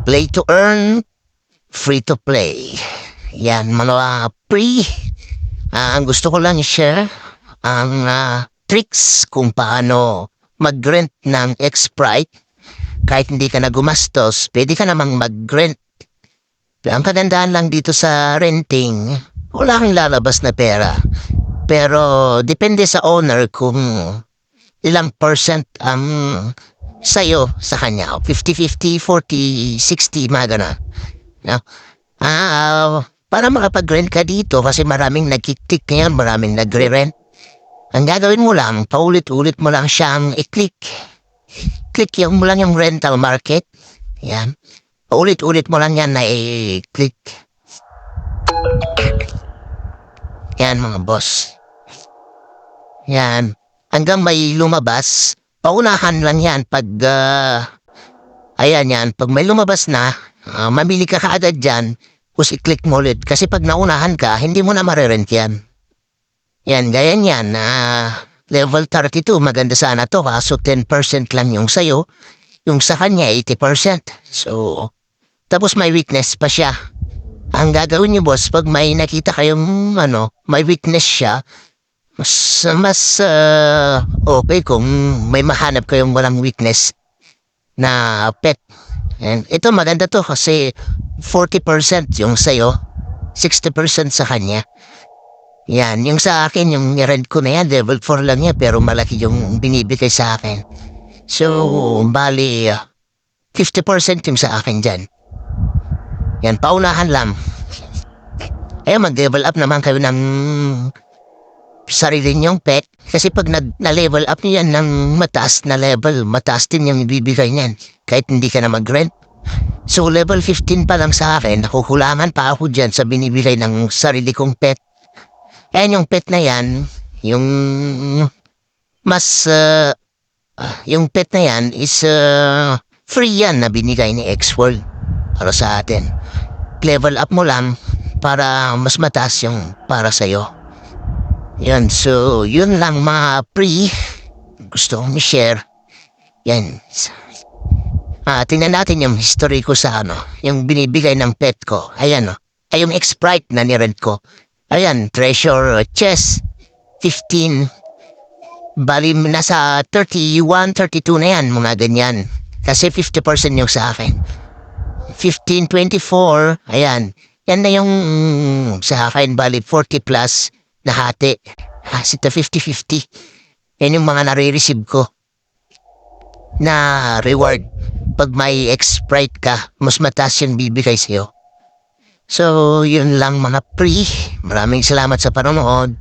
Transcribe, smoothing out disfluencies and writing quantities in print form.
Play to earn, free to play. Yan, mga pre. Ang gusto ko lang i-share ang tricks kung paano mag-rent ng X-Sprite. Kahit hindi ka na gumastos, pwede ka namang mag-rent. Ang kagandahan lang dito sa renting, wala kang lalabas na pera. Pero depende sa owner kung ilang percent ang sa'yo sa kanya. 50-50, 40-60, mga gano'n. No? Para makapag-rent ka dito kasi maraming nagkiklik ngayon, maraming nagre-rent. Ang gagawin mo lang, paulit-ulit mo lang siyang i-click. Click mo lang yung rental market. Yan. Paulit-ulit mo lang yan na i-click. Yan mga boss. Yan. Hanggang may lumabas, paunahan lang yan pag, ayan yan, pag may lumabas na, mamili ka kaagad dyan, tapos i-click mo ulit. Kasi pag naunahan ka, hindi mo na marerent yan. Yan, ganyan yan. Level 32, maganda sana to, kaso 10% lang yung sayo. Yung sa kanya, 80%. So, tapos may weakness pa siya. Ang gagawin niyo, boss, pag may nakita kayong, may weakness siya, mas okay kung may mahanap kayong walang weakness na pet. And ito maganda to kasi 40% yung sayo, 60% sa kanya. Yan, yung sa akin, yung rent ko na yan, level 4 lang yan, pero malaki yung binibigay sa akin. So, bali, 50% yung sa akin dyan. Yan, paunahan lang. Ayun, mag-level up naman kayo ng sarili niyong pet. Kasi pag na-level up niyo yan ng mataas na level, mataas din yung ibibigay niyan. Kahit hindi ka na mag-rent. So, level 15 pa lang sa akin, nakukulangan pa ako dyan sa binibigay ng sarili kong pet. Ayan yung pet na yan, yung mas, yung pet na yan is free yan na binigay ni X-World para sa atin. Level up mo lang para mas mataas yung para sa'yo. Yan, so yun lang mga pre, gusto kong i-share. Yan. Tingnan natin yung history ko sa yung binibigay ng pet ko. Ayan ay yung X-Sprite na nirent ko. Ayan, treasure chest, 15. Bali, nasa 31, 32 na yan, mga ganyan. Kasi 50% yung sa akin. 15, 24, ayan. Yan na yung sa akin, bali 40 plus na hati. Sita 50-50. Yan yung mga nare-receive ko na reward. Pag may X-Sprite ka, mas mataas yung bibigay sa'yo. So, yun lang mga pre. Maraming salamat sa panonood.